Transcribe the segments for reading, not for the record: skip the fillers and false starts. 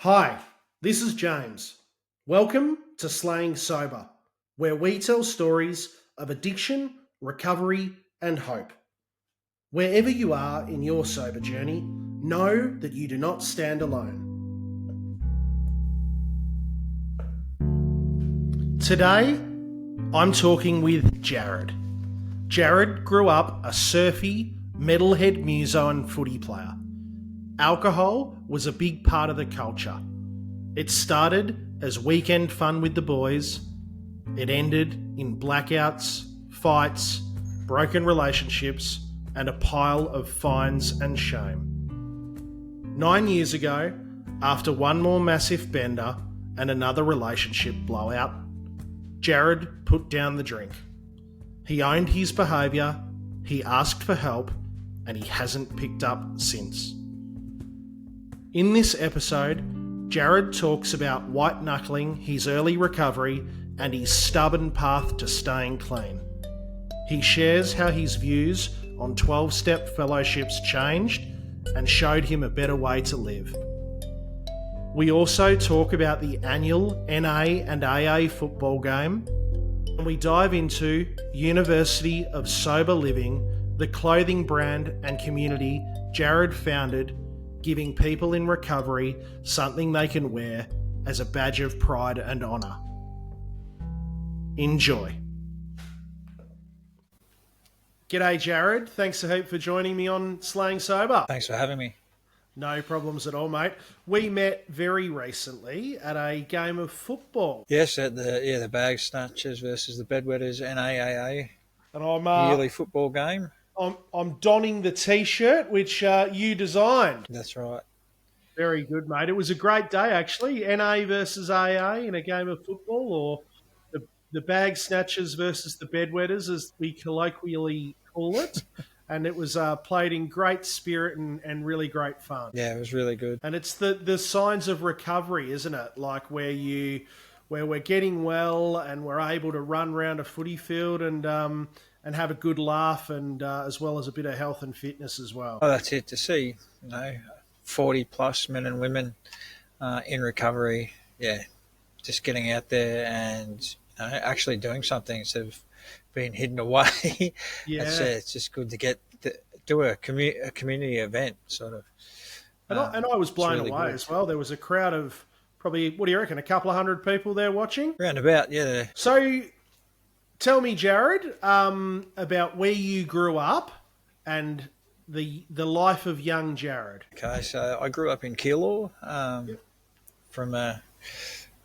Hi, this is James. Welcome to Slaying Sober, where we tell stories of addiction, recovery, and hope. Wherever you are in your sober journey, know that you do not stand alone. Today, I'm talking with Jared. Jared grew up a surfy, metalhead muso and footy player. Alcohol was a big part of the culture. It started as weekend fun with the boys. It ended in blackouts, fights, broken relationships, and a pile of fines and shame. 9 years ago, after one more massive bender and another relationship blowout, Jared put down the drink. He owned his behaviour, he asked for help, and he hasn't picked up since. In this episode, Jared talks about white-knuckling his early recovery and his stubborn path to staying clean. He shares how his views on 12-step fellowships changed and showed him a better way to live. We also talk about the annual NA and AA football game, and we dive into University of Sober Living, the clothing brand and community Jared founded, giving people in recovery something they can wear as a badge of pride and honour. Enjoy. G'day, Jared. Thanks a heap for joining me on Slaying Sober. Thanks for having me. No problems at all, mate. We met very recently at a game of football. Yes, at the Bag Snatchers versus the Bedwetters NAAA And yearly football game. I'm donning the T-shirt which you designed. That's right. Very good, mate. It was a great day, actually. NA versus AA in a game of football, or the Bag Snatchers versus the Bedwetters, as we colloquially call it. And it was played in great spirit and really great fun. Yeah, it was really good. And it's the signs of recovery, isn't it? Like where we're getting well and we're able to run around a footy field and have a good laugh, and as well as a bit of health and fitness as well. Oh, that's it. To see, 40 plus men and women in recovery. Yeah, just getting out there and actually doing something instead of being hidden away. Yeah, it's just good to do a community event sort of. And I was blown really away good as well. There was a crowd of probably, what do you reckon, a couple of hundred people there watching? Round about, yeah. So tell me, Jared, about where you grew up and the life of young Jared. Okay, so I grew up in Keilor from a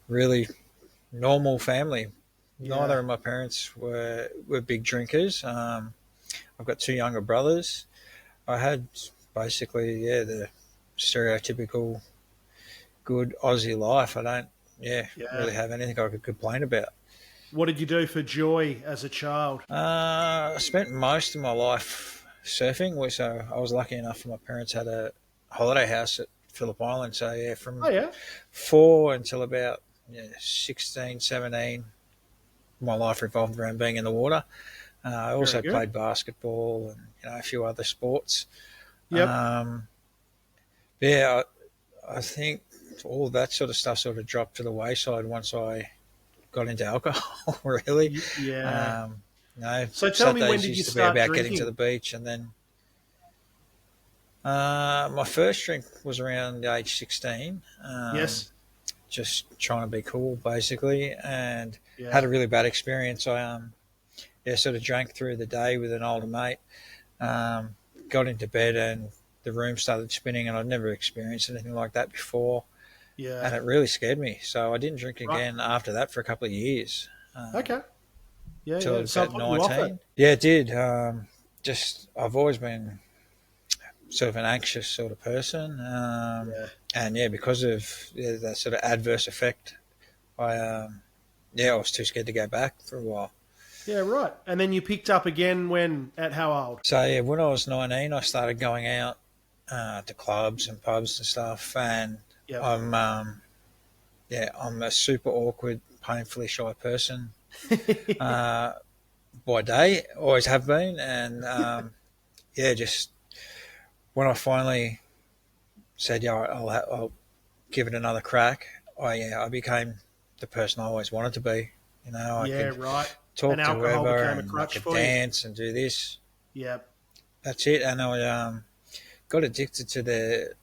really normal family. Yeah. Neither of my parents were big drinkers. I've got two younger brothers. I had basically, the stereotypical good Aussie life. I don't really have anything I could complain about. What did you do for joy as a child? I spent most of my life surfing. So I was lucky enough my parents had a holiday house at Phillip Island. So from 4 until about 16, 17, my life revolved around being in the water. I also played basketball and a few other sports. Yep. I think all that sort of stuff sort of dropped to the wayside once I got into alcohol. Really. Yeah. So tell me, when did you start about drinking? Getting to the beach, and then my first drink was around age 16. Yes. Just trying to be cool, basically, and had a really bad experience. I sort of drank through the day with an older mate, got into bed and the room started spinning, and I'd never experienced anything like that before. Yeah. And it really scared me. So I didn't drink again after that for a couple of years. Okay. Yeah. Till So about 19. Yeah, it did. I've always been sort of an anxious sort of person. And because of that sort of adverse effect, I was too scared to go back for a while. Yeah, right. And then you picked up again at how old? So when I was 19, I started going out to clubs and pubs and stuff, and I'm a super awkward, painfully shy person by day, always have been, and just when I finally said, I'll give it another crack, I became the person I always wanted to be. You know, I Yeah, could right. talk And to alcohol whoever, became a and I crutch could for you. dance and do this. Yep. That's it. And I got addicted to the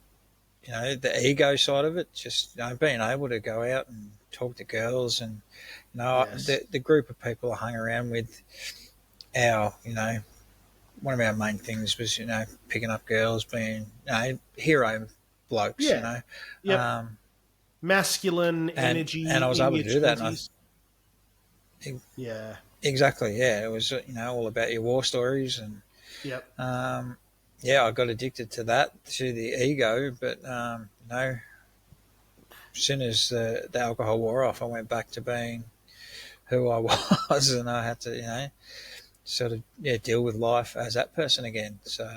ego side of it. Just being able to go out and talk to girls, and Yes. the group of people I hung around with. Our one of our main things was picking up girls, being hero blokes. Yeah. Yep. Um, Masculine and I energy was in able your to do that, and twenties. Yeah. exactly, yeah, it was all about your war stories, and Yep. I got addicted to that, to the ego, but as soon as the alcohol wore off, I went back to being who I was, and I had to sort of deal with life as that person again. So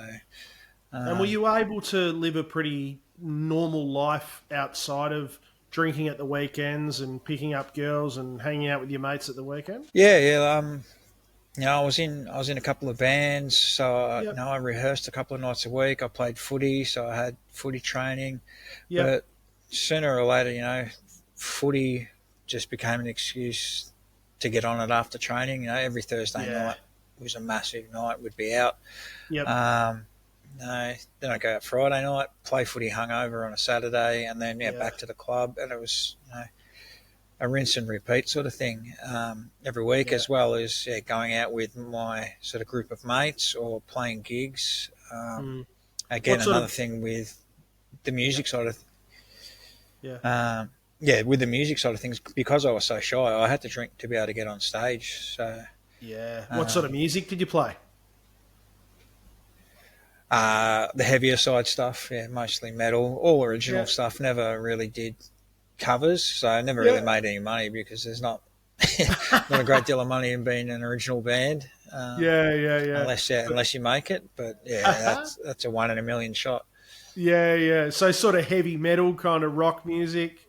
And were um, you able to live a pretty normal life outside of drinking at the weekends and picking up girls and hanging out with your mates at the weekend? yeah. I was in a couple of bands, so Yep. I rehearsed a couple of nights a week. I played footy, so I had footy training. Yep. But sooner or later, footy just became an excuse to get on it after training. Every Thursday Yeah. night was a massive night. We'd be out. Yep. Um, then I go out Friday night, play footy hungover on a Saturday, and then Yeah. back to the club, and it was a rinse and repeat sort of thing every week, Yeah. as well as going out with my sort of group of mates or playing gigs. Mm. Again, What sort another of? thing with the music Yep. side of Yeah. with the music side of things, because I was so shy, I had to drink to be able to get on stage. So Yeah. What sort of um, music did you play? the heavier side stuff, mostly metal, all original Yeah. stuff. Never really did covers, so I never really Yeah. made any money, because there's not not a great deal of money in being an original band, Yeah. Yeah. unless you make it. But Yeah. that's a 1 in a million shot. Yeah. Yeah. So sort of heavy metal kind of rock music.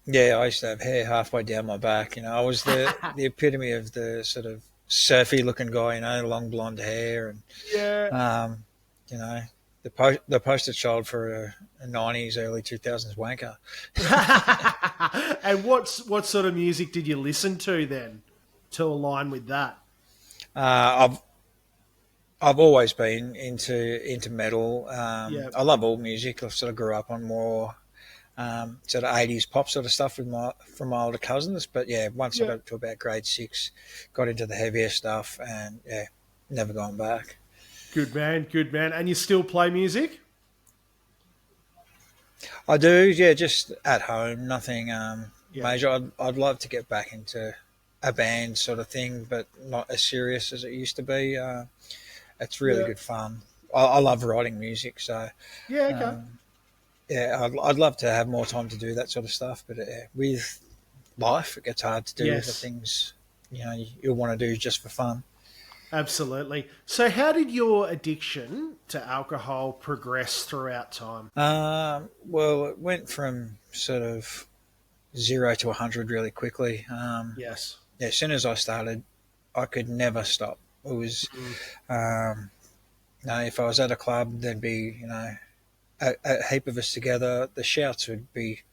Yeah, I used to have hair halfway down my back. I was the epitome of the sort of surfy looking guy. Long blonde hair, and Yeah. um, you know, the poster child for a '90s, early 2000s wanker. And what sort of music did you listen to then to align with that? Uh, I've always been into metal. Yeah. I love all music. I sort of grew up on more sort of 80s pop sort of stuff from my older cousins. But once I Yeah. got to about grade 6, got into the heavier stuff, and never gone back. Good man. Good man. And you still play music? I do, just at home, nothing Yeah. major. I'd love to get back into a band sort of thing, but not as serious as it used to be. It's really Yeah. good fun. I love writing music, so Yeah. Okay. um, I'd love to have more time to do that sort of stuff. But with life, it gets hard to do the Yes. things you want to do just for fun. Absolutely. So, how did your addiction to alcohol progress throughout time? Well, it went from sort of 0 to 100 really quickly. Yes. As soon as I started, I could never stop. It was, Mm. um, if I was at a club, there'd be, a heap of us together. The shouts would be,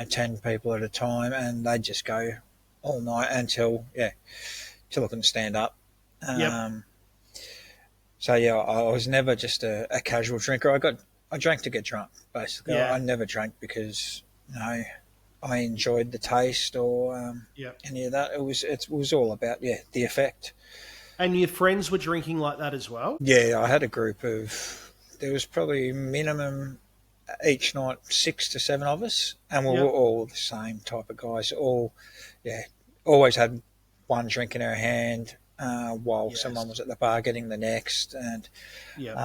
10 people at a time, and they'd just go all night till I couldn't stand up. Yep. Um, so I was never just a casual drinker. I drank to get drunk, basically. I Yeah. never drank because, I enjoyed the taste or Yep. any of that. It was all about the effect. And your friends were drinking like that as well? Yeah, I had a group of, there was probably minimum each night 6 to 7 of us, and we were Yep. all the same type of guys. All, always had one drink in our hand while someone Yes. was at the bar getting the next, and Yep.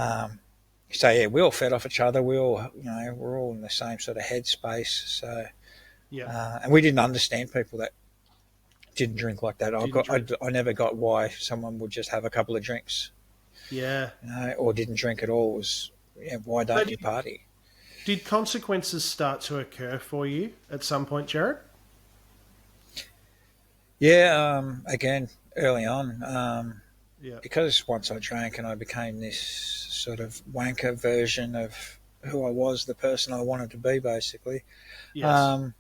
we all fed off each other. We all, we're all in the same sort of headspace. So, Yep. and we didn't understand people that didn't drink like that. Didn't drink. I never got why someone would just have a couple of drinks, Yeah. or didn't drink at all. It was why So don't you party? did consequences start to occur for you at some point, Jared? Yeah, again, early on, Yeah. because once I drank and I became this sort of wanker version of who I was, the person I wanted to be, basically. Yes. Um,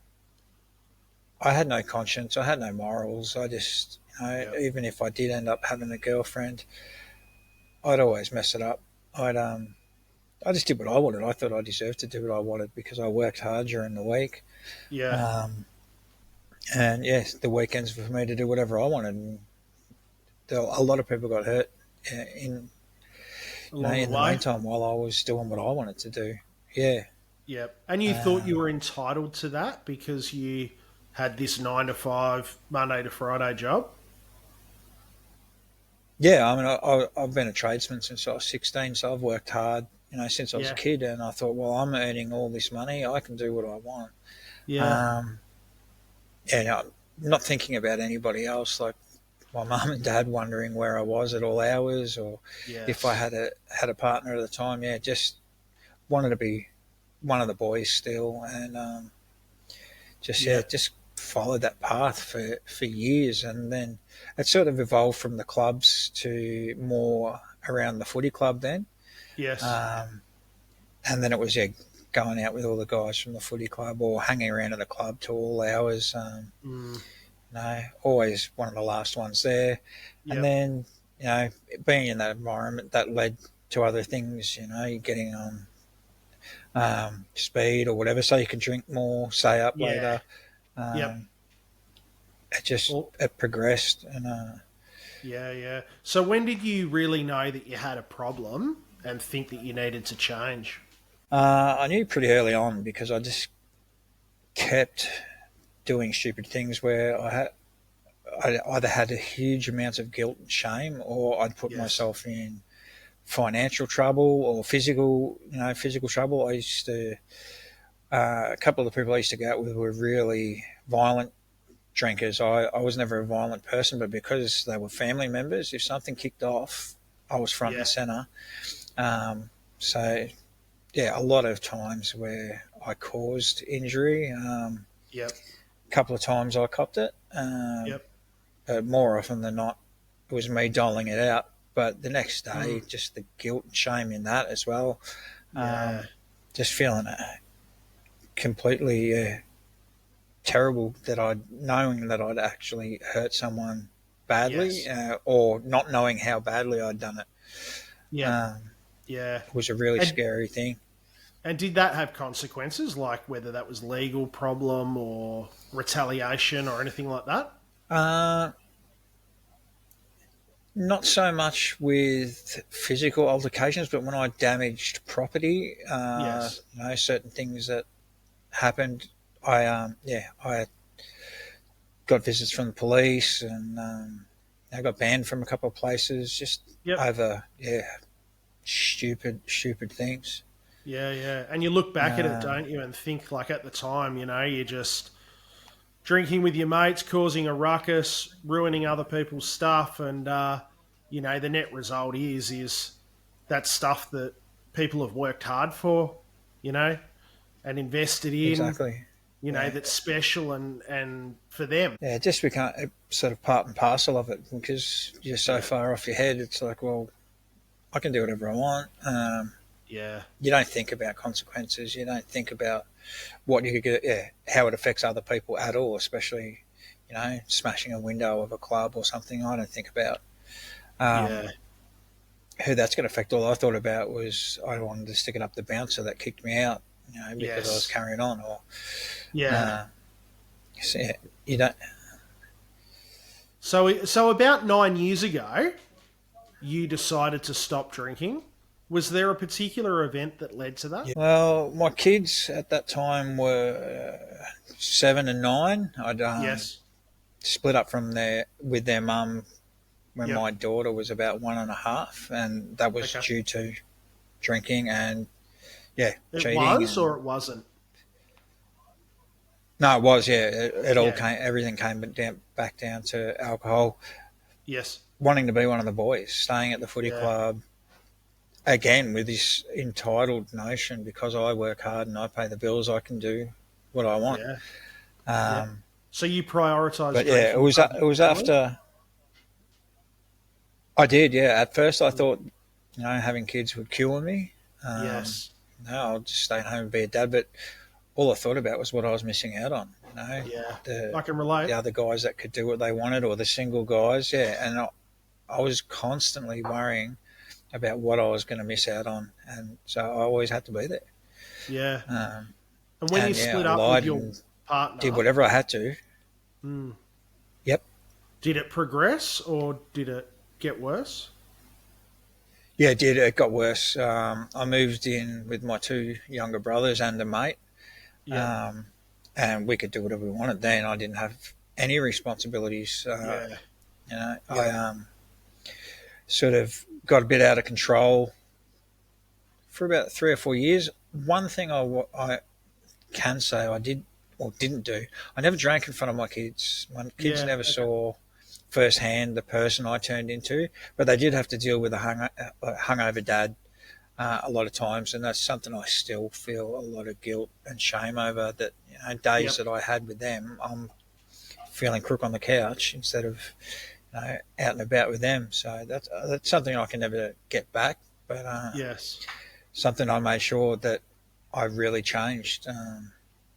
I had no conscience. I had no morals. I just, Yep. even if I did end up having a girlfriend, I'd always mess it up. I just did what I wanted. I thought I deserved to do what I wanted because I worked hard during the week. Yeah. Um, and yes, the weekends were for me to do whatever I wanted. And a lot of people got hurt in Along the in the way. meantime while I was doing what I wanted to do. Yeah. Yep. And you thought you Um, were entitled to that because you had this 9 to 5, Monday to Friday job? yeah, I mean, I've been a tradesman since I was 16, so I've worked hard, since I was a Yeah. kid. And I thought, well, I'm earning all this money, I can do what I want. Yeah. Um, and I'm not thinking about anybody else, like my mum and dad wondering where I was at all hours, or if I Yes. had a partner at the time. Yeah, just wanted to be one of the boys still, and Yeah. just followed that path for years, and then it sort of evolved from the clubs to more around the footy club then, Yes. um, and then it was going out with all the guys from the footy club or hanging around at the club to all hours. Mm. No, always one of the last ones there, and Yep. then being in that environment that led to other things. You're getting on speed or whatever, so you can drink more, stay up Yeah. later. Yep. Um, it just Well, it progressed, and yeah, yeah. So when did you really know that you had a problem and think that you needed to change? I knew pretty early on because I just kept doing stupid things where I either had a huge amounts of guilt and shame, or I'd put Yes. myself in financial trouble or physical trouble. I used to a couple of the people I used to go out with were really violent drinkers. I was never a violent person, but because they were family members, if something kicked off, I was front Yeah. and center. Um, so yeah, a lot of times where I caused injury. Yep. A couple of times I copped it, Yep. but more often than not, it was me doling it out. But the next day, Mm. just the guilt and shame in that as well. Yeah. Just feeling completely terrible that knowing that I'd actually hurt someone badly, Yes. or not knowing how badly I'd done it, Yep. Yeah. was a really And scary thing. and did that have consequences, like whether that was legal problem or retaliation or anything like that? Uh, Not so much with physical altercations, but when I damaged property, Yes. certain things that happened. I got visits from the police, and I got banned from a couple of places just Yep. over stupid things. Yeah, yeah. And you look back at it, Um, don't you, and think like at the time, you're just drinking with your mates, causing a ruckus, ruining other people's stuff, and the net result is that stuff that people have worked hard for, you know, and invested in, exactly. Yeah, that's special and for them. yeah. It just become sort of part and parcel of it because you're so Yeah, far off your head. It's like, well, I can do whatever I want. yeah, You don't think about consequences. You don't think about what you could get, how it affects other people at all, especially, smashing a window of a club or something. I don't think about um, yeah, who that's going to affect. All I thought about was I wanted to stick it up the bouncer that kicked me out, because I was yes, carrying on. Or yeah. uh, so, yeah, you don't. So about 9 years ago, you decided to stop drinking. Was there a particular event that led to that? Yeah. Well, my kids at that time were 7 and 9. I'd Yes. split up from with their mum when Yep. my daughter was about 1.5, and that was Okay. due to drinking and It cheating. was And or it wasn't? no, it was, it all Yeah. came, everything came back down to alcohol. Yes. Wanting to be one of the boys, staying at the footy Yeah. club again with this entitled notion, because I work hard and I pay the bills, I can do what I want. Yeah. Yeah. Um, So you prioritise but yeah, drinking over it was your family? after I did. Yeah, at first I Mm. thought having kids would cure me. Um, Yes. no, I'll just stay at home and be a dad. But all I thought about was what I was missing out on. Yeah, The I can relate. the other guys that could do what they wanted, or the single guys, yeah. And I was constantly worrying about what I was going to miss out on, and so I always had to be there. Yeah. Um, And when you and yeah, split I up with lied your and did partner, whatever I had to. mm, Yep. did it progress or did it get worse? Yeah, it did. It got worse. I moved in with my two younger brothers and a mate, Yeah. um, and we could do whatever we wanted then. I didn't have any responsibilities. Yeah. I Yeah. sort of got a bit out of control for about 3 or 4 years. One thing I can say I did or didn't do, I never drank in front of my kids. My kids Yeah. never saw firsthand the person I turned into, but they did have to deal with a hungover dad a lot of times, and that's something I still feel a lot of guilt and shame over. That days Yep. that I had with them, I'm feeling crook on the couch instead of out and about with them. So that's something I can never get back, but Yes. something I made sure that I really changed.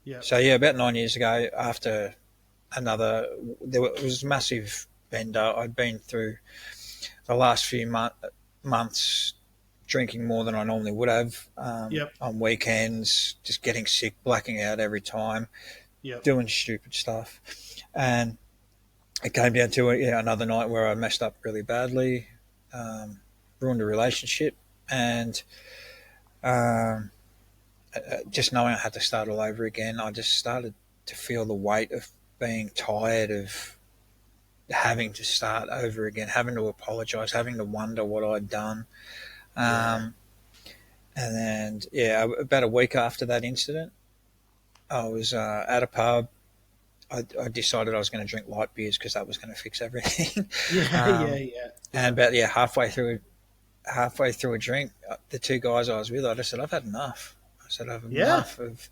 Yep. So yeah, about 9 years ago, after it was a massive bender. I'd been through the last few months drinking more than I normally would have Yep. on weekends, just getting sick, blacking out every time, Yep. doing stupid stuff. And it came down to another night where I messed up really badly, ruined a relationship, and um, just knowing I had to start all over again, I just started to feel the weight of being tired of having to start over again, having to apologize, having to wonder what I'd done. Yeah. And then, yeah, about a week after that incident, I was at a pub. I decided I was going to drink light beers because that was going to fix everything. Yeah. Yeah. Yeah. And about halfway through a drink, the two guys I was with, I just said, I've had enough. I said, I've had Yeah. enough of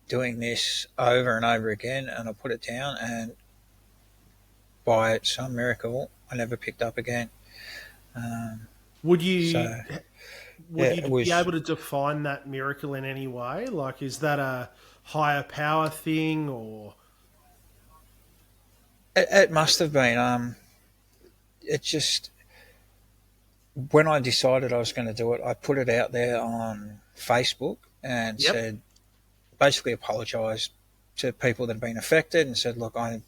doing this over and over again, and I put it down. And by some miracle, I never picked up again. Would you So would yeah, you it be was. able to define that miracle in any way? Like, is that a higher power thing or? It must have been. It just when I decided I was going to do it, I put it out there on Facebook and Yep. said, basically apologised to people that have been affected and said, look, I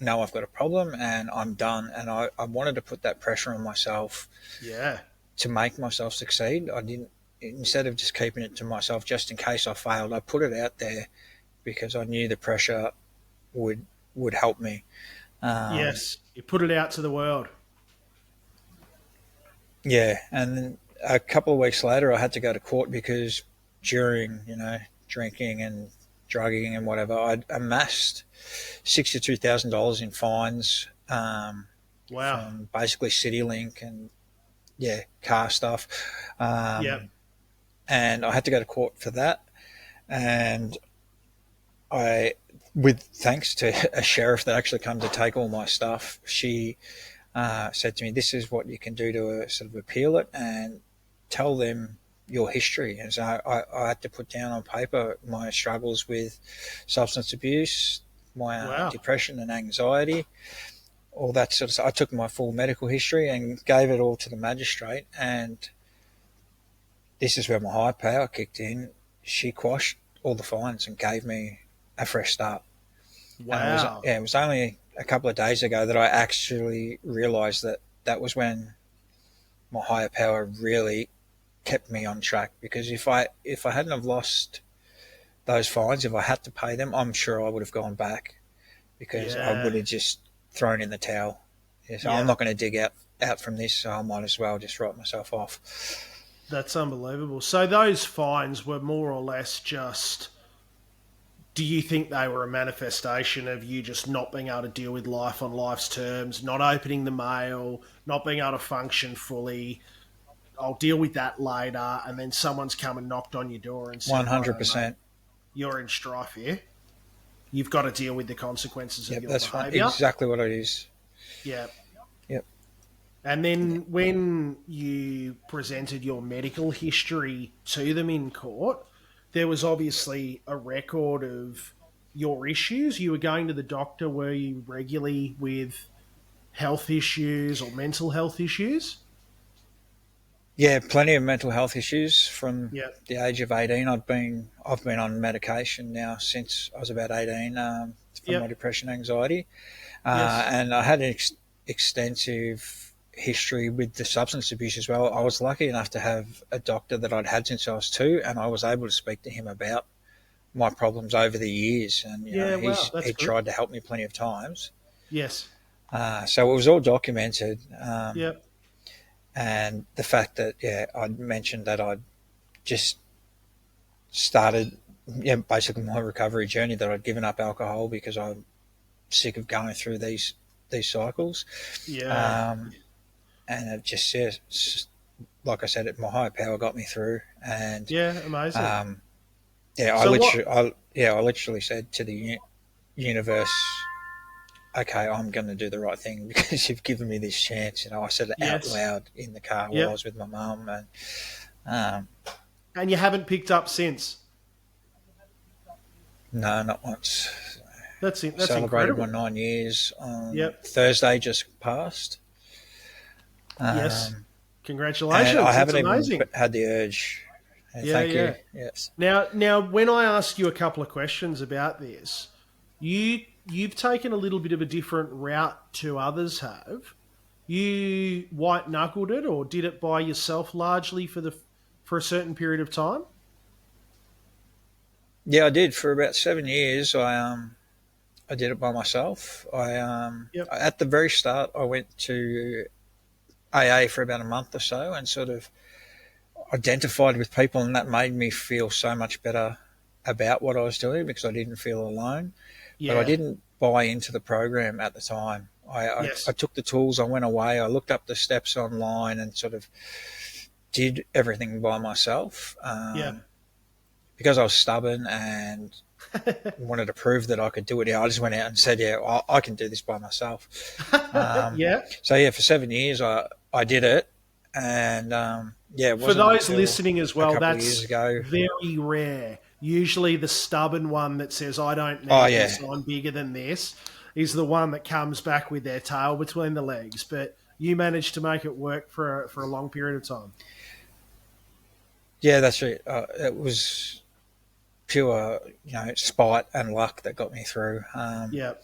know I've got a problem and I'm done. And I wanted to put that pressure on myself Yeah. to make myself succeed. I didn't, instead of just keeping it to myself just in case I failed, I put it out there because I knew the pressure would would help me. Um, Yes. You put it out to the world. yeah, and then a couple of weeks later, I had to go to court because during drinking and drugging and whatever, I'd amassed $62,000 in fines Wow. from basically CityLink and yeah, car stuff, Yep. and I had to go to court for that. And I, with thanks to a sheriff that actually come to take all my stuff, she said to me, "This is what you can do to sort of appeal it and tell them your history." And so I had to put down on paper my struggles with substance abuse, my Wow. depression and anxiety, all that sort of stuff. I took my full medical history and gave it all to the magistrate. And this is where my high power kicked in. She quashed all the fines and gave me a fresh start. And Wow. it was only a couple of days ago that I actually realised that that was when my higher power really kept me on track. Because if I hadn't have lost those fines, if I had to pay them, I'm sure I would have gone back because I would Yeah. have just thrown in the towel. Yeah, so I'm Yeah. not going to dig out from this, so I might as well just write myself off. That's unbelievable. So those fines were more or less just. Do you think they were a manifestation of you just not being able to deal with life on life's terms, not opening the mail, not being able to function fully? I'll deal with that later. And then someone's come and knocked on your door and said, righto, mate, 100%. you're in strife here. You've got to deal with the consequences of Yep, your that's behaviour. exactly what it is. Yeah. Yep. And then when you presented your medical history to them in court, there was obviously a record of your issues. You were going to the doctor, were you, regularly with health issues or mental health issues? Yeah, plenty of mental health issues from Yeah. the age of 18. I've been on medication now since I was about 18 for my Yep. depression, anxiety, Yes. and I had an extensive history with the substance abuse as well. I was lucky enough to have a doctor that I'd had since I was 2, and I was able to speak to him about my problems over the years. And Yeah. Wow. That's he good. tried to help me plenty of times. Yes. So it was all documented. Yep. And the fact that I'd mentioned that I'd just started basically my recovery journey, that I'd given up alcohol because I'm sick of going through these cycles. Yeah. And it just, yeah, like I said, my higher power got me through. And Yeah. Amazing. So what? I literally said to the universe, okay, I'm going to do the right thing because you've given me this chance. I said it out Yes. loud in the car while I Yep. was with my mum, and um, And you haven't picked up since. no, not once. That's it. That's Celebrated my incredible. 9 years on Yep. Thursday, just passed. Yes. Um, and I Congratulations. That's haven't even amazing. had the urge. Yeah. Thank you. Yeah. Yes. Now, when I ask you a couple of questions about this, you've taken a little bit of a different route to others have. You white knuckled it, or did it by yourself largely for a certain period of time. Yeah, I did for about 7 years. I did it by myself. Yep. At the very start, I went to AA for about a month or so, and sort of identified with people, and that made me feel so much better about what I was doing because I didn't feel alone. But I Yeah. didn't buy into the program at the time. I Yes. took the tools, I went away, I looked up the steps online, and sort of did everything by myself, Yeah. because I was stubborn and wanted to prove that I could do it. Yeah, I just went out and said, "Yeah, I can do this by myself." Yeah. So yeah, for 7 years, I did it, and it For wasn't those until listening as a well, couple of years that's ago. very rare. Usually, the stubborn one that says, "I don't Oh need yeah, this, I'm bigger than this," is the one that comes back with their tail between the legs. But you managed to make it work for a long period of time. yeah, that's right. It was pure, spite and luck that got me through. Yeah.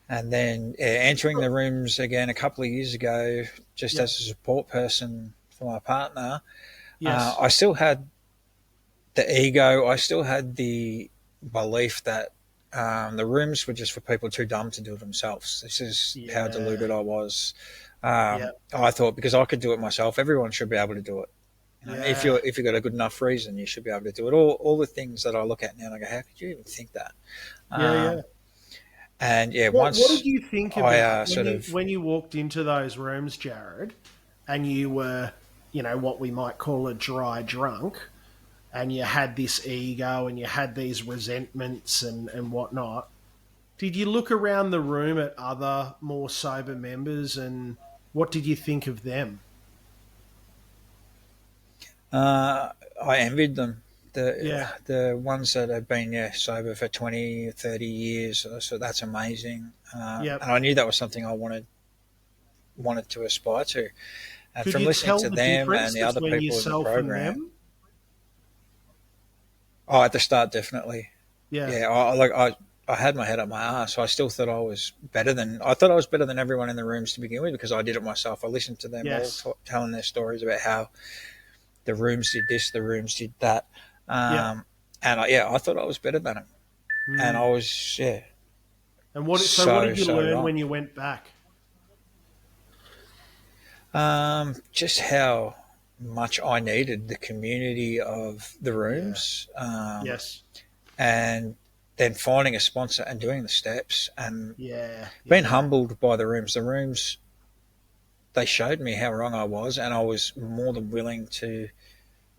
And then entering the rooms again a couple of years ago, just Yeah. as a support person for my partner, Yes. I still had the ego. I still had the belief that the rooms were just for people too dumb to do it themselves. This is how Yeah. deluded I was. Yeah. I thought because I could do it myself, everyone should be able to do it. Yeah. If you've got a good enough reason, you should be able to do it. All the things that I look at now, and I go, how could you even think that? Yeah. Yeah. Um, and yeah, What did once you think I about sort of when you walked into those rooms, Jared, and you were, what we might call a dry drunk, and you had this ego and you had these resentments and whatnot? Did you look around the room at other more sober members, and what did you think of them? uh, I envied them. The Yeah. the ones that have been sober for 20, 30 years, so that's amazing. Yep. And I knew that was something I wanted to aspire to. And Could from you listening tell to the them and difference the other between people in the yourself and program, them? at the start, definitely, Yeah. yeah. I had my head up my ass. So I still thought I thought I was better than everyone in the rooms to begin with because I did it myself. I listened to them all Yes. telling their stories about how the rooms did this, the rooms did that, Yep. and I thought I was better than them, and Mm. I was And what so did you learn wrong. when you went back? Just how much I needed the community of the Yeah. rooms, Yes. and then finding a sponsor and doing the steps and Yeah. being Yeah. humbled by the rooms. The rooms, they showed me how wrong I was, and I was more than willing to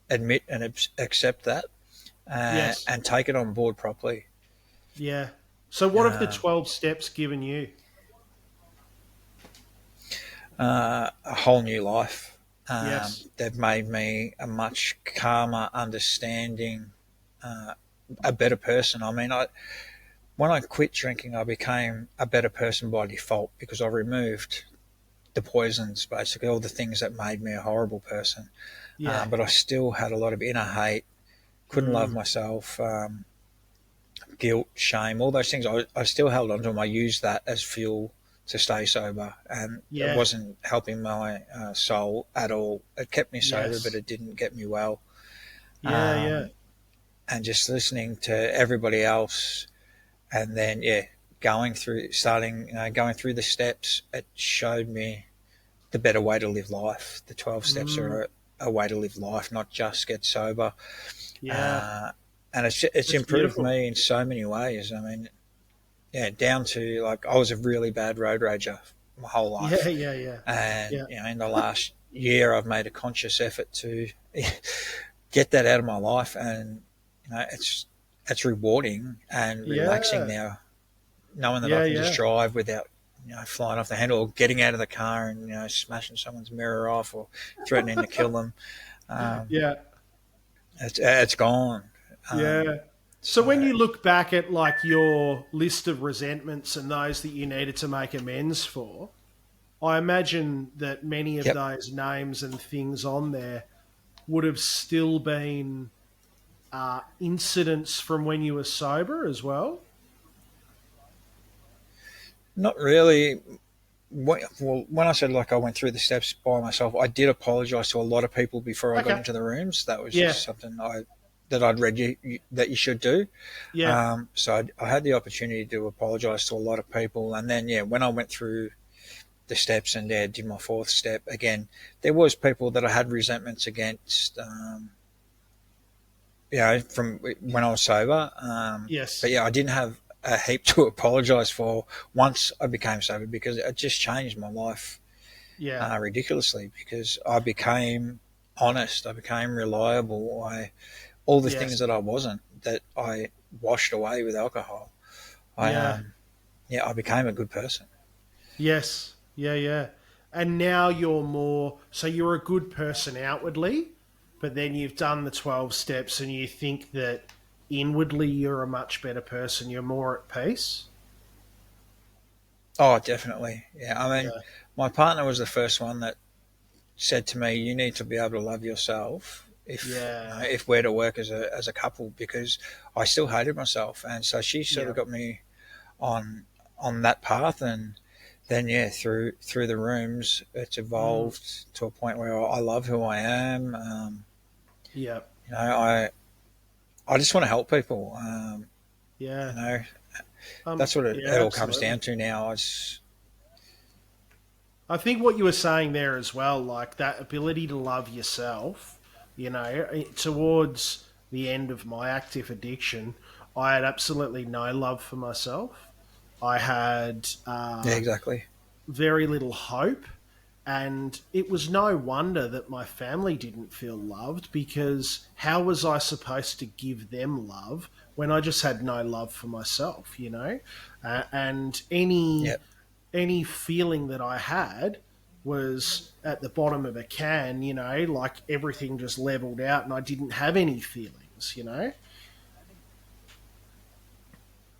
admit and accept that, Yes. and take it on board properly. Yeah. So what have the Uh, 12 steps given you? a whole new life. Yes. They've made me a much calmer, understanding a better person. I mean, when I quit drinking, I became a better person by default because I removed the poisons, basically all the things that made me a horrible person. Yeah. But I still had a lot of inner hate, couldn't love myself, guilt, shame, all those things. I still held on to them. I used that as fuel to stay sober, and it Yeah. wasn't helping my soul at all. It kept me sober, Yes. but it didn't get me well. Yeah. Yeah. And just listening to everybody else, and then going through the steps, it showed me the better way to live life. The 12 steps are a way to live life, not just get sober. Yeah. And it's improved beautiful. me in so many ways. I mean, down to like I was a really bad road rager my whole life. Yeah. Yeah. And Yeah. in the last year, I've made a conscious effort to get that out of my life, and it's rewarding and relaxing now, knowing that I can just drive without flying off the handle or getting out of the car and smashing someone's mirror off or threatening to kill them. Yeah. It's gone. Yeah. So when you look back at like your list of resentments and those that you needed to make amends for, I imagine that many of those names and things on there would have still been incidents from when you were sober as well. Not really. Well, when I said like I went through the steps by myself, I did apologise to a lot of people before I got into the rooms. That was just something that I'd read that you should do. Yeah. So I had the opportunity to apologise to a lot of people, and then when I went through the steps and did my fourth step again, there was people that I had resentments against. From when I was sober. Yes. But I didn't have a heap to apologise for once I became sober because it just changed my life ridiculously because I became honest, I became reliable, all the things that I wasn't, that I washed away with alcohol. I became a good person. Yes. Yeah. And now you're a good person outwardly, but then you've done the 12 steps and you think that inwardly you're a much better person, you're more at peace? Oh, definitely. Yeah. I mean, my partner was the first one that said to me, you need to be able to love yourself if we're to work as a couple, because I still hated myself. And so she sort of got me on that path, and then through the rooms it's evolved to a point where I love who I am. I just want to help people. That's what it all comes down to now. I think what you were saying there as well, like that ability to love yourself, towards the end of my active addiction, I had absolutely no love for myself. I had exactly very little hope, and it was no wonder that my family didn't feel loved, because how was I supposed to give them love when I just had no love for myself, and any feeling that I had was at the bottom of a can, like everything just leveled out and I didn't have any feelings,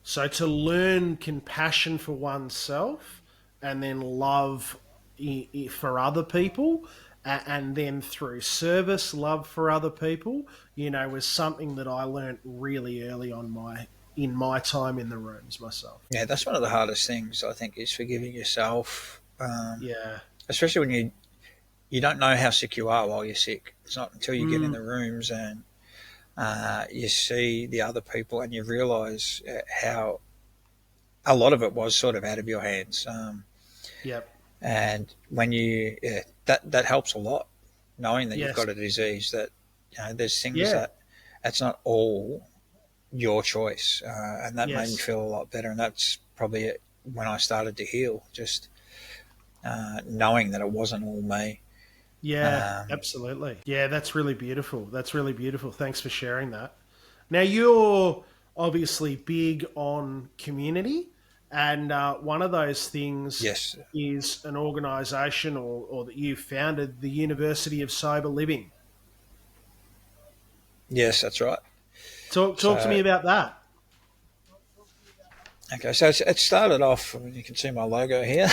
So to learn compassion for oneself and then love for other people, and then through service, love for other people, was something that I learned really early on in my time in the rooms myself. Yeah, that's one of the hardest things, I think, is forgiving yourself. Especially when you don't know how sick you are while you're sick. It's not until you get in the rooms and you see the other people and you realise how a lot of it was sort of out of your hands. And when that helps a lot, knowing that you've got a disease, that there's things that it's not all your choice, and that made me feel a lot better. And that's probably when I started to heal, just knowing that it wasn't all me. Absolutely. That's really beautiful. Thanks for sharing that. Now, you're obviously big on community, and one of those things is an organisation or that you founded, the University of Sober Living. Yes, that's right. Talk to me about that. Okay, so it started off. You can see my logo here.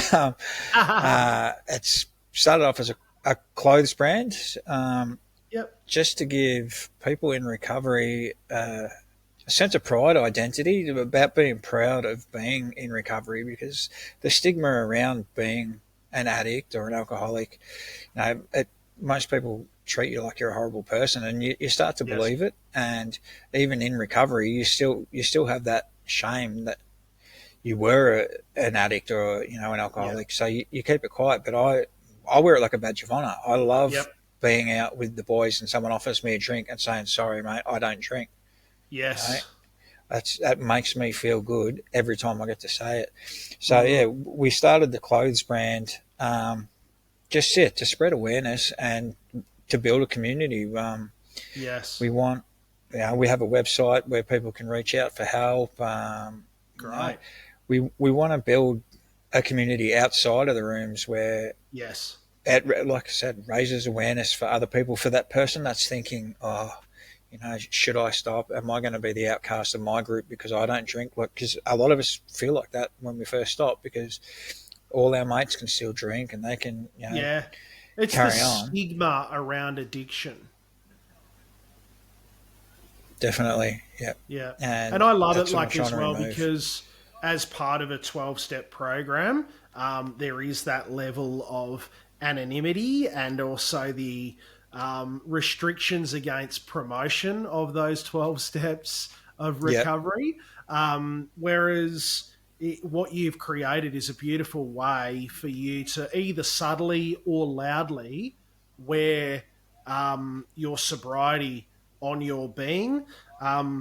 It's started off as a clothes brand, Yep. just to give people in recovery a sense of pride, identity, about being proud of being in recovery, because the stigma around being an addict or an alcoholic, most people treat you like you're a horrible person, and you start to believe it. And even in recovery, you still have that shame that you were an addict or an alcoholic. So you keep it quiet. But I wear it like a badge of honor. I love being out with the boys and someone offers me a drink and saying, "Sorry, mate, I don't drink." Yes. That makes me feel good every time I get to say it. So we started the clothes brand, just to spread awareness and to build a community. Yes. We want, we have a website where people can reach out for help. Great. We want to build a community outside of the rooms where, like I said, raises awareness for other people, for that person that's thinking, should I stop? Am I going to be the outcast of my group because I don't drink? Because a lot of us feel like that when we first stop, because all our mates can still drink and they can, it's carry the on. Stigma around addiction. Definitely, yeah. And I love it as well because as part of a 12-step program, there is that level of anonymity and also the restrictions against promotion of those 12 steps of recovery. Whereas what you've created is a beautiful way for you to either subtly or loudly wear your sobriety on your being. I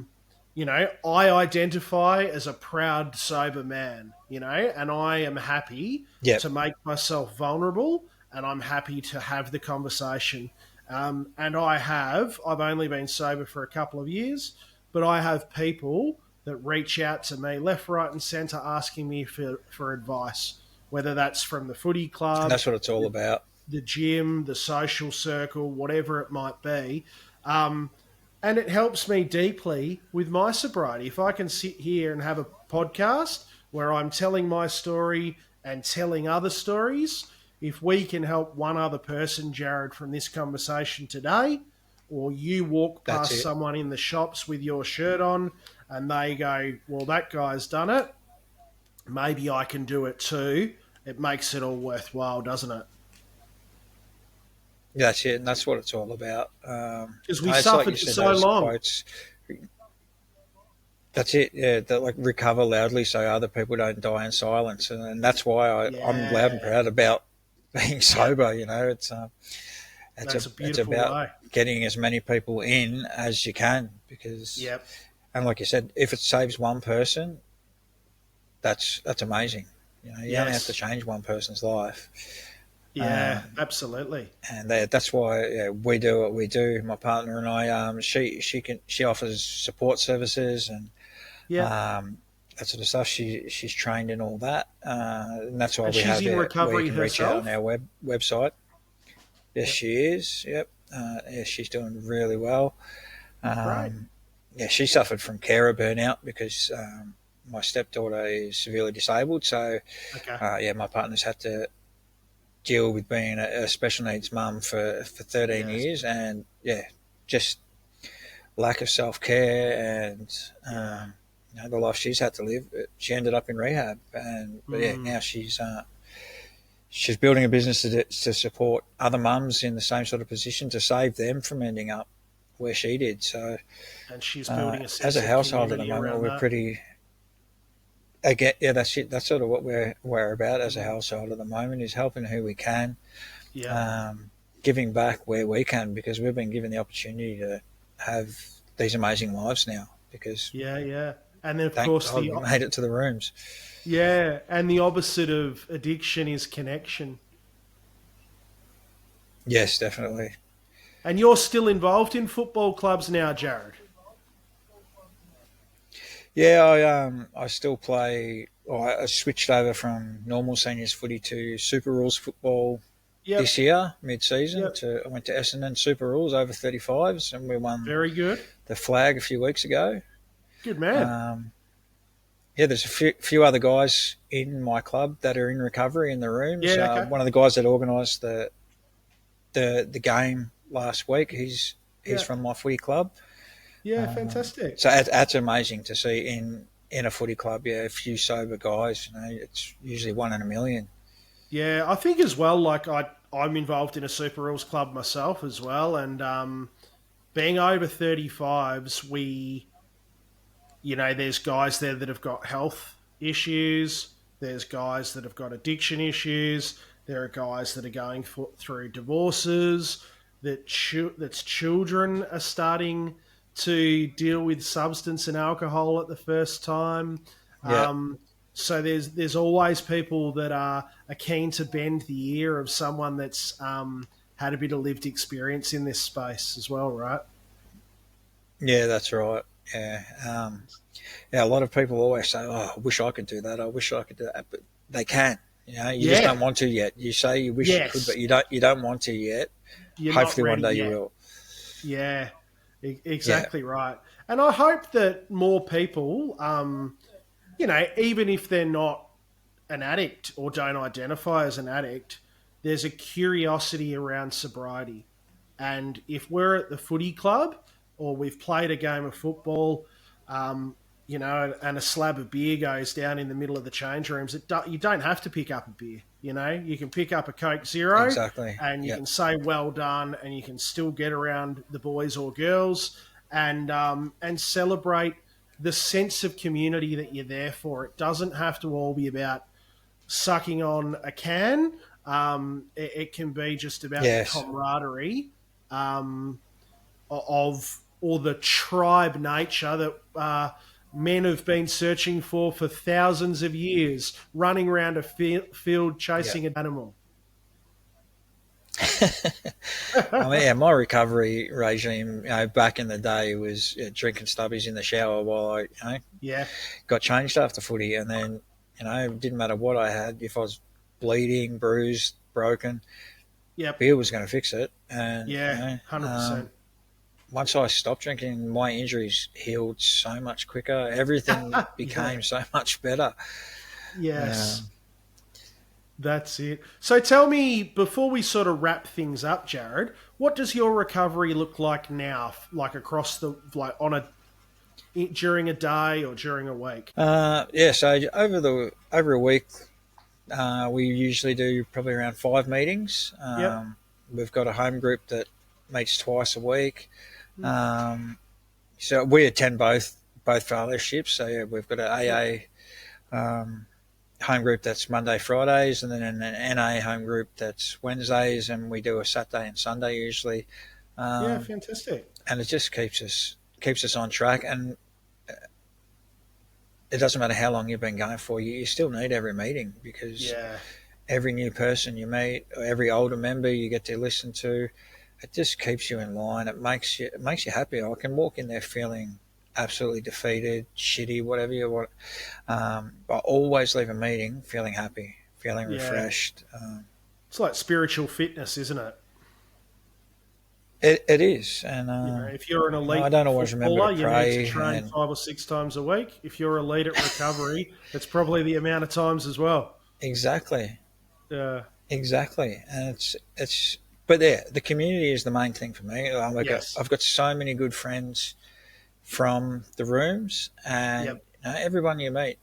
identify as a proud, sober man, and I am happy to make myself vulnerable, and I'm happy to have the conversation. And I've only been sober for a couple of years, but I have people that reach out to me left, right and centre asking me for advice, whether that's from the footy club. And that's what it's all about. The gym, the social circle, whatever it might be. And it helps me deeply with my sobriety. If I can sit here and have a podcast where I'm telling my story and telling other stories, if we can help one other person, Jared, from this conversation today, or you walk past someone in the shops with your shirt on and they go, well, that guy's done it, maybe I can do it too. It makes it all worthwhile, doesn't it? That's it, and that's what it's all about. Because we suffered for so long. Quotes. That's it, that recover loudly so other people don't die in silence, and that's why I'm loud and proud about being sober. It's about getting as many people in as you can, because and like you said, if it saves one person, that's amazing. You only have to change one person's life. Yeah, absolutely. And that's why we do what we do. My partner and I, she offers support services and that sort of stuff. She's trained in all that, and that's why we have in recovery we can reach out herself? on our website. Yes, she is. Yep. She's doing really well. Right. Yeah, she suffered from carer burnout because my stepdaughter is severely disabled. So, my partner's had to deal with being a special needs mum for 13 years, and just lack of self-care and the life she's had to live. She ended up in rehab, and now she's building a business to support other mums in the same sort of position, to save them from ending up where she did. So, and she's building as a household at the moment, we're pretty. Again, that's it. That's sort of what we're about as a household at the moment, is helping who we can, giving back where we can, because we've been given the opportunity to have these amazing lives now. Because and then of course we made it to the rooms. Yeah, and the opposite of addiction is connection. Yes, definitely. And you're still involved in football clubs now, Jared? Yeah, I still play. I switched over from normal seniors footy to Super Rules football this year, mid-season. Yep. I went to Essendon Super Rules over 35s, and we won Very good. the flag a few weeks ago. Good man. There's a few other guys in my club that are in recovery in the rooms. Yeah, okay. One of the guys that organised the game last week, he's from my footy club. Yeah, fantastic. So that's amazing to see in a footy club. Yeah, a few sober guys. It's usually 1 in a million. Yeah, I think as well. Like I'm involved in a Super Rules club myself as well, and being over 35s, there's guys there that have got health issues. There's guys that have got addiction issues. There are guys that are going through divorces. That's children are starting to deal with substance and alcohol at the first time. Yeah. So there's always people that are keen to bend the ear of someone that's had a bit of lived experience in this space as well, right? Yeah, that's right. Yeah. A lot of people always say, "Oh, I wish I could do that. I wish I could do that," but they can. You just don't want to yet. You say you wish you could, but you don't want to yet. Hopefully one day you will. Yeah, exactly right. And I hope that more people, even if they're not an addict or don't identify as an addict, there's a curiosity around sobriety. And if we're at the footy club or we've played a game of football, and a slab of beer goes down in the middle of the change rooms, you don't have to pick up a beer. You can pick up a Coke Zero, exactly, and you can say well done, and you can still get around the boys or girls and celebrate the sense of community that you're there for. It doesn't have to all be about sucking on a can. It can be just about the camaraderie or the tribe nature that men have been searching for thousands of years, running around a field chasing an animal. My recovery regime, back in the day was drinking stubbies in the shower while I, got changed after footy, and then it didn't matter what I had. If I was bleeding, bruised, broken, beer was going to fix it. And 100%. Once I stopped drinking, my injuries healed so much quicker. Everything became so much better. Yes. That's it. So tell me, before we sort of wrap things up, Jared, what does your recovery look like now? Like across during a day or during a week? So over a week, we usually do probably around 5 meetings. We've got a home group that meets twice a week. So we attend both fellowships. So we've got an AA home group that's Monday, Fridays, and then an NA home group that's Wednesdays, and we do a Saturday and Sunday usually. Fantastic. And it just keeps us on track. And it doesn't matter how long you've been going for, you still need every meeting, because every new person you meet, or every older member you get to listen to, it just keeps you in line. It makes you happy. I can walk in there feeling absolutely defeated, shitty, whatever you want. I always leave a meeting feeling happy, feeling refreshed. It's like spiritual fitness, isn't it? It is. And if you're an elite I don't always remember to pray. You need to train 5 or 6 times a week. If you're elite at recovery, it's probably the amount of times as well. Exactly. Yeah. Exactly. And it's. But the community is the main thing for me. I've got so many good friends from the rooms, and everyone you meet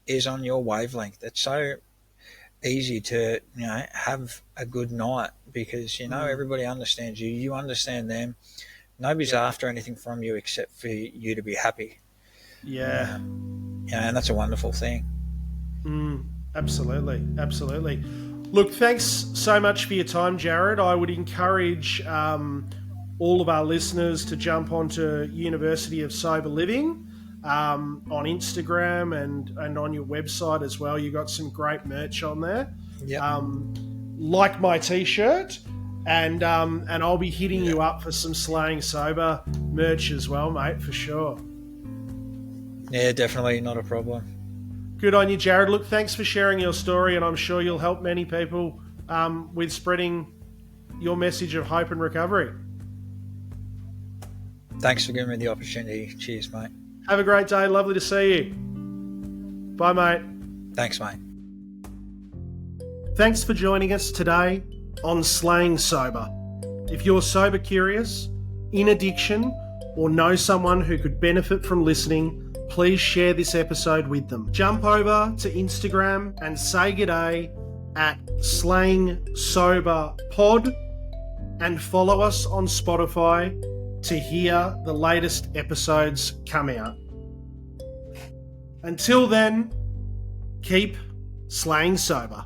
is on your wavelength. It's so easy to have a good night, because everybody understands you. You understand them. Nobody's after anything from you except for you to be happy. Yeah. And that's a wonderful thing. Absolutely. Look, thanks so much for your time, Jared. I would encourage all of our listeners to jump onto University of Sober Living on Instagram and on your website as well. You've got some great merch on there. Like my T-shirt, and I'll be hitting you up for some Slaying Sober merch as well, mate, for sure. Yeah, definitely, not a problem. Good on you, Jared. Look, thanks for sharing your story, and I'm sure you'll help many people with spreading your message of hope and recovery. Thanks for giving me the opportunity. Cheers, mate. Have a great day. Lovely to see you. Bye, mate. Thanks, mate. Thanks for joining us today on Slaying Sober. If you're sober curious, in addiction, or know someone who could benefit from listening, please share this episode with them. Jump over to Instagram and say g'day at Slaying Sober Pod and follow us on Spotify to hear the latest episodes come out. Until then, keep slaying sober.